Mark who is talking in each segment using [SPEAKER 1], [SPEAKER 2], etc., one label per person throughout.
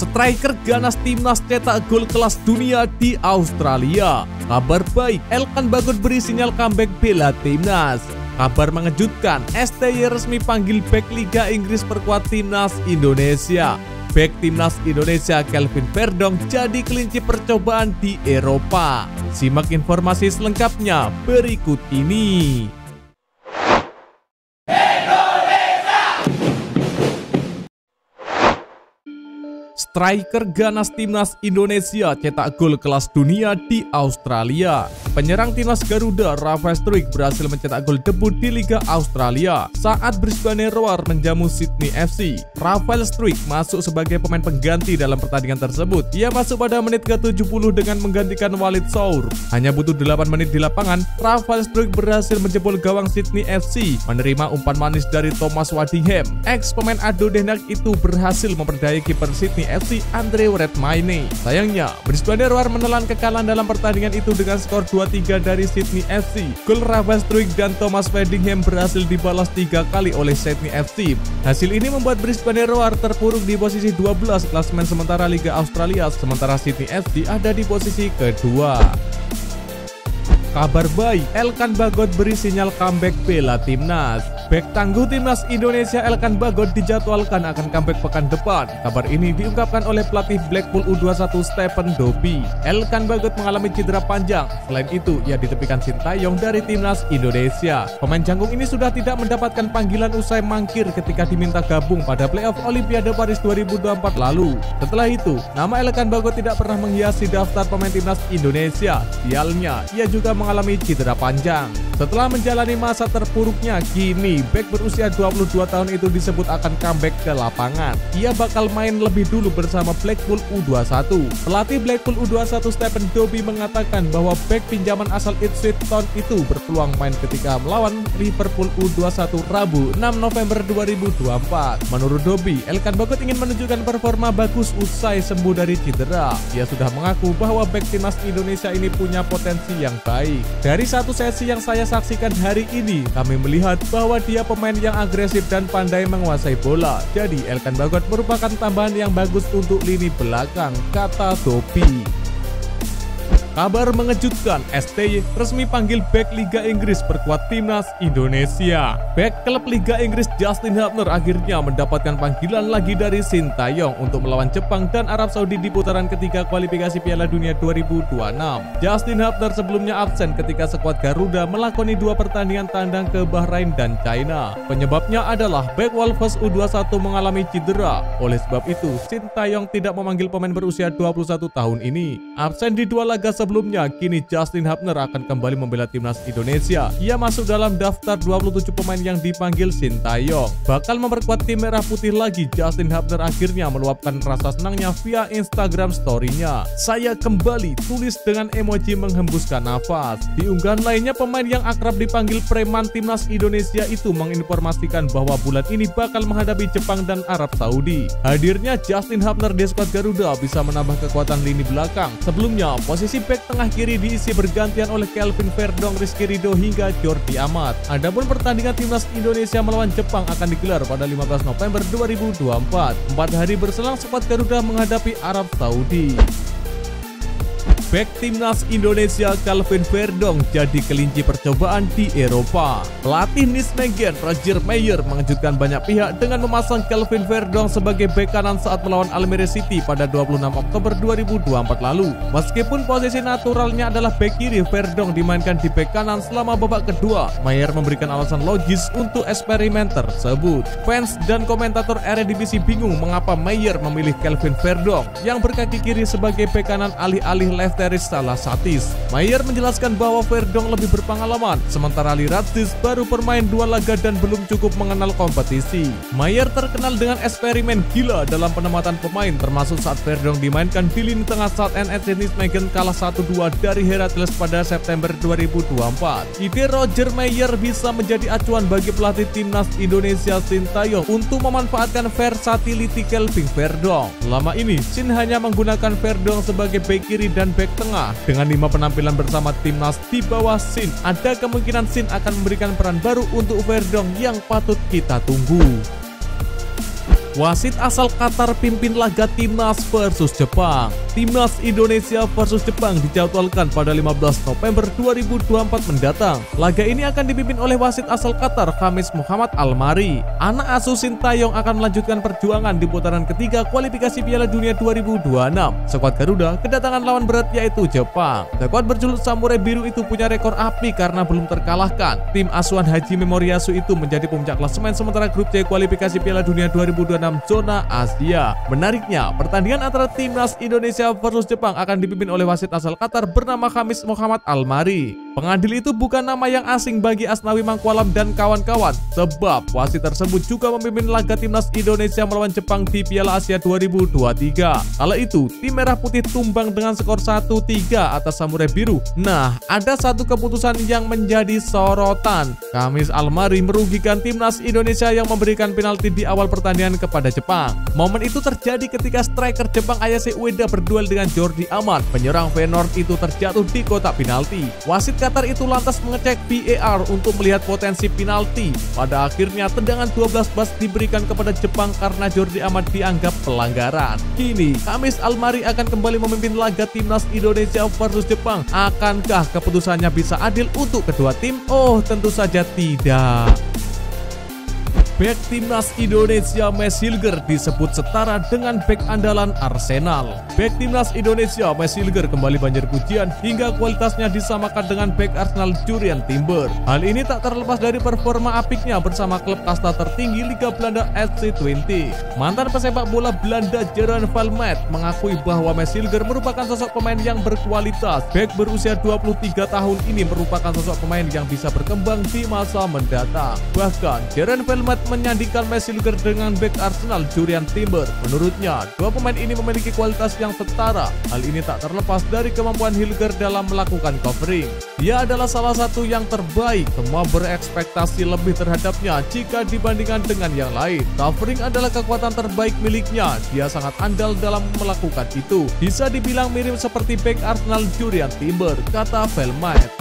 [SPEAKER 1] Striker ganas timnas cetak gol kelas dunia di Australia. Kabar baik, Elkan Bagot beri sinyal comeback bela timnas. Kabar mengejutkan, STY resmi panggil bek Liga Inggris perkuat timnas Indonesia. Bek timnas Indonesia Kelvin Verdong jadi kelinci percobaan di Eropa. Simak informasi selengkapnya berikut ini. Striker ganas timnas Indonesia cetak gol kelas dunia di Australia. Penyerang timnas Garuda Rafael Struijk berhasil mencetak gol debut di Liga Australia saat Brisbane Roar menjamu Sydney FC. Rafael Struijk masuk sebagai pemain pengganti dalam pertandingan tersebut. Ia masuk pada menit ke-70 dengan menggantikan Walid Saur. Hanya butuh 8 menit di lapangan, Rafael Struijk berhasil menjebol gawang Sydney FC, menerima umpan manis dari Thomas Waddingham. Ex pemain Ado Denak itu berhasil memperdayai kiper Sydney FC Andre Redmayne. Sayangnya, Brisbane Roar menelan kekalahan dalam pertandingan itu dengan skor 2-3 dari Sydney FC. Gol Rafael Struijk dan Thomas Waddingham berhasil dibalas 3 kali oleh Sydney FC. Hasil ini membuat Brisbane Roar terpuruk di posisi 12 klasemen sementara Liga Australia, sementara Sydney FC ada di posisi kedua. Kabar baik, Elkan Bagot beri sinyal comeback bela timnas. Bek tangguh timnas Indonesia Elkan Bagot dijadwalkan akan comeback pekan depan. Kabar ini diungkapkan oleh pelatih Blackpool U21 Stephen Dobbie. Elkan Bagot mengalami cedera panjang. Selain itu, ia ditepikan Sintayong dari timnas Indonesia. Pemain jangkung ini sudah tidak mendapatkan panggilan usai mangkir ketika diminta gabung pada playoff Olimpiade Paris 2024 lalu. Setelah itu, nama Elkan Bagot tidak pernah menghiasi daftar pemain timnas Indonesia. Sialnya, ia juga mengalami cedera panjang. Setelah menjalani masa terpuruknya, kini bek berusia 22 tahun itu disebut akan comeback ke lapangan. Ia bakal main lebih dulu bersama Blackpool U21. Pelatih Blackpool U21 Stephen Dobbie mengatakan bahwa bek pinjaman asal Ipswich Town itu berpeluang main ketika melawan Liverpool U21 Rabu 6 November 2024. Menurut Dobbie, Elkan Bagot ingin menunjukkan performa bagus usai sembuh dari cedera. Ia sudah mengaku bahwa bek timnas Indonesia ini punya potensi yang baik. Dari satu sesi yang saya saksikan hari ini, kami melihat bahwa dia pemain yang agresif dan pandai menguasai bola. Jadi Elkan Bagot merupakan tambahan yang bagus untuk lini belakang, kata Dobbie. Kabar mengejutkan, STY resmi panggil bek Liga Inggris perkuat timnas Indonesia. Bek klub Liga Inggris Justin Hubner akhirnya mendapatkan panggilan lagi dari Sintayong untuk melawan Jepang dan Arab Saudi di putaran ketiga kualifikasi Piala Dunia 2026. Justin Hubner sebelumnya absen ketika skuad Garuda melakoni 2 pertandingan tandang ke Bahrain dan China. Penyebabnya adalah bek Wolves U21 mengalami cedera. Oleh sebab itu, Sintayong tidak memanggil pemain berusia 21 tahun ini. Absen di 2 laga sebelumnya, kini Justin Hubner akan kembali membela timnas Indonesia. Ia masuk dalam daftar 27 pemain yang dipanggil Sintayong. Bakal memperkuat tim merah putih lagi, Justin Hubner akhirnya meluapkan rasa senangnya via Instagram story-nya. "Saya kembali," tulis dengan emoji menghembuskan nafas. Di unggahan lainnya, pemain yang akrab dipanggil preman timnas Indonesia itu menginformasikan bahwa bulan ini bakal menghadapi Jepang dan Arab Saudi. Hadirnya Justin Hubner di skuad Garuda bisa menambah kekuatan lini belakang. Sebelumnya, posisi bek tengah kiri diisi bergantian oleh Kelvin Verdong, Rizky Ridho hingga Jordi Amat. Adapun pertandingan timnas Indonesia melawan Jepang akan digelar pada 15 November 2024. 4 hari berselang skuad Garuda menghadapi Arab Saudi. Bek timnas Indonesia Kelvin Verdong jadi kelinci percobaan di Eropa. Pelatih Nijmegen Roger Meijer mengejutkan banyak pihak dengan memasang Kelvin Verdong sebagai bek kanan saat melawan Almere City pada 26 Oktober 2024 lalu. Meskipun posisi naturalnya adalah bek kiri, Verdong dimainkan di bek kanan selama babak kedua. Meijer memberikan alasan logis untuk eksperimen tersebut. Fans dan komentator Eredivisie bingung mengapa Meijer memilih Kelvin Verdong yang berkaki kiri sebagai bek kanan alih-alih Lefteris Salasatis. Meijer menjelaskan bahwa Verdong lebih berpengalaman, sementara Liratis baru bermain 2 laga dan belum cukup mengenal kompetisi. Meijer terkenal dengan eksperimen gila dalam penempatan pemain, termasuk saat Verdong dimainkan di lini tengah saat NEC Nijmegen kalah 1-2 dari Heracles pada September 2024. Ide Roger Meijer bisa menjadi acuan bagi pelatih timnas Indonesia Sintayong untuk memanfaatkan versatility Kelvin Verdong. Selama ini, Sin hanya menggunakan Verdong sebagai bek kiri dan bek tengah. Dengan 5 penampilan bersama timnas di bawah Sin, ada kemungkinan Sin akan memberikan peran baru untuk Verdong yang patut kita tunggu. Wasit asal Qatar pimpin laga Timnas versus Jepang. Timnas Indonesia versus Jepang dijadwalkan pada 15 November 2024 mendatang. Laga ini akan dipimpin oleh wasit asal Qatar, Khamis Muhammad Al-Mari. Anak asuh Sintayong akan melanjutkan perjuangan di putaran ketiga kualifikasi Piala Dunia 2026. Skuad Garuda kedatangan lawan berat yaitu Jepang. Skuad berjuluk Samurai Biru itu punya rekor api karena belum terkalahkan. Tim asuhan Haji Memoriasu itu menjadi puncak klasemen sementara grup C kualifikasi Piala Dunia 2026 zona Asia. Menariknya, pertandingan antara Timnas Indonesia versus Jepang akan dipimpin oleh wasit asal Qatar bernama Khamis Muhammad Al-Mari. Pengadil itu bukan nama yang asing bagi Asnawi Mangkualam dan kawan-kawan, sebab wasit tersebut juga memimpin laga Timnas Indonesia melawan Jepang di Piala Asia 2023. Kala itu, tim Merah Putih tumbang dengan skor 1-3 atas Samurai Biru. Nah, ada satu keputusan yang menjadi sorotan. Khamis Al-Mari merugikan Timnas Indonesia yang memberikan penalti di awal pertandingan kepada Jepang. Momen itu terjadi ketika striker Jepang Ayase Ueda berduel dengan Jordi Amat. Penyerang Feyenoord itu terjatuh di kotak penalti. Wasit Qatar itu lantas mengecek VAR untuk melihat potensi penalti. Pada akhirnya tendangan 12 bas diberikan kepada Jepang karena Jordi Amat dianggap pelanggaran. Kini Khamis Al-Mari akan kembali memimpin laga Timnas Indonesia versus Jepang. Akankah keputusannya bisa adil untuk kedua tim? Oh, tentu saja tidak. Bek Timnas Indonesia Mads Hilger disebut setara dengan bek andalan Arsenal. Bek Timnas Indonesia Mads Hilger kembali banjir pujian hingga kualitasnya disamakan dengan bek Arsenal Jurriën Timber. Hal ini tak terlepas dari performa apiknya bersama klub kasta tertinggi Liga Belanda SC20. Mantan pesepak bola Belanda Jeroen Valmet mengakui bahwa Mads Hilger merupakan sosok pemain yang berkualitas. Bek berusia 23 tahun ini merupakan sosok pemain yang bisa berkembang di masa mendatang. Bahkan Jeroen Valmet menyandingkan Mads Hilger dengan bek Arsenal Jurriën Timber. Menurutnya, dua pemain ini memiliki kualitas yang setara. Hal ini tak terlepas dari kemampuan Hilger dalam melakukan covering. Dia adalah salah satu yang terbaik, semua berekspektasi lebih terhadapnya jika dibandingkan dengan yang lain. Covering adalah kekuatan terbaik miliknya, dia sangat andal dalam melakukan itu. Bisa dibilang mirip seperti bek Arsenal Jurriën Timber, kata Valmet.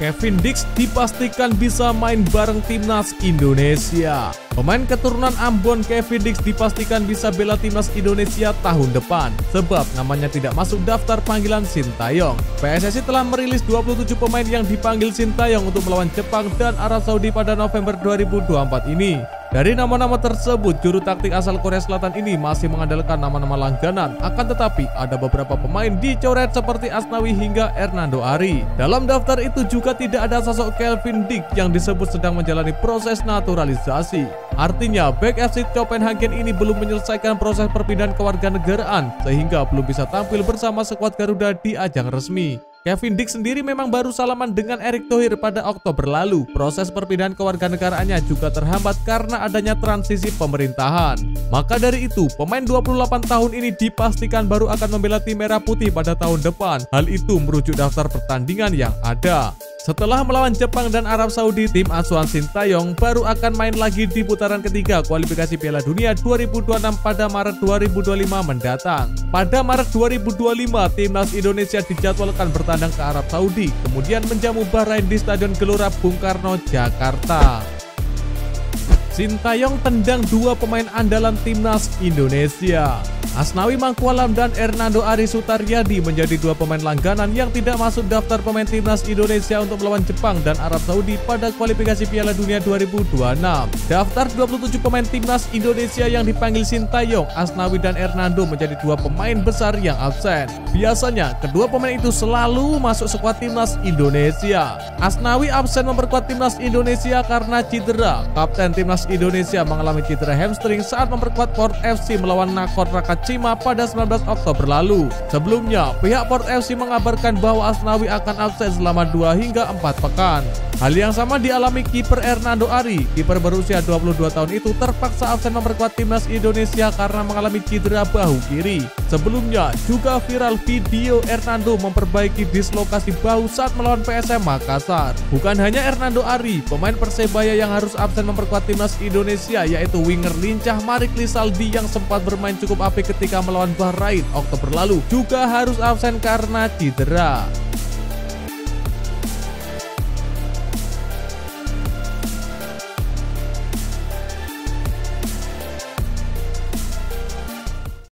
[SPEAKER 1] Kevin Dix dipastikan bisa main bareng Timnas Indonesia. Pemain keturunan Ambon Kevin Dix dipastikan bisa bela Timnas Indonesia tahun depan, sebab namanya tidak masuk daftar panggilan Sintayong. PSSI telah merilis 27 pemain yang dipanggil Sintayong untuk melawan Jepang dan Arab Saudi pada November 2024 ini. Dari nama-nama tersebut, juru taktik asal Korea Selatan ini masih mengandalkan nama-nama langganan. Akan tetapi, ada beberapa pemain dicoret seperti Asnawi hingga Hernando Ari. Dalam daftar itu juga tidak ada sosok Kevin Dix yang disebut sedang menjalani proses naturalisasi. Artinya, bek FC Copenhagen ini belum menyelesaikan proses perpindahan kewarganegaraan, sehingga belum bisa tampil bersama skuad Garuda di ajang resmi. Kevin Dix sendiri memang baru salaman dengan Erick Thohir pada Oktober lalu. Proses perpindahan kewarganegaraannya juga terhambat karena adanya transisi pemerintahan. Maka dari itu, pemain 28 tahun ini dipastikan baru akan membela tim Merah Putih pada tahun depan. Hal itu merujuk daftar pertandingan yang ada. Setelah melawan Jepang dan Arab Saudi, tim asuhan Sintayong baru akan main lagi di putaran ketiga kualifikasi Piala Dunia 2026 pada Maret 2025 mendatang. Pada Maret 2025, Timnas Indonesia dijadwalkan bertandang ke Arab Saudi, kemudian menjamu Bahrain di Stadion Gelora Bung Karno, Jakarta. Sintayong tendang dua pemain andalan Timnas Indonesia. Asnawi Mangkualam dan Hernando Ari Sutaryadi menjadi dua pemain langganan yang tidak masuk daftar pemain Timnas Indonesia untuk melawan Jepang dan Arab Saudi pada kualifikasi Piala Dunia 2026. Daftar 27 pemain Timnas Indonesia yang dipanggil Sintayong, Asnawi dan Hernando menjadi dua pemain besar yang absen. Biasanya, kedua pemain itu selalu masuk skuad Timnas Indonesia. Asnawi absen memperkuat Timnas Indonesia karena cedera. Kapten Timnas Indonesia mengalami cedera hamstring saat memperkuat Port FC melawan Nakhon Rakachima pada 19 Oktober lalu. Sebelumnya, pihak Port FC mengabarkan bahwa Asnawi akan absen selama 2 hingga 4 pekan. Hal yang sama dialami kiper Hernando Ari. Kiper berusia 22 tahun itu terpaksa absen memperkuat Timnas Indonesia karena mengalami cedera bahu kiri. Sebelumnya, juga viral video Hernando memperbaiki dislokasi bahu saat melawan PSM Makassar. Bukan hanya Hernando Ari, pemain Persebaya yang harus absen memperkuat Timnas Indonesia yaitu winger lincah Marik Lisaldi yang sempat bermain cukup apik ketika melawan Bahrain Oktober lalu juga harus absen karena cedera.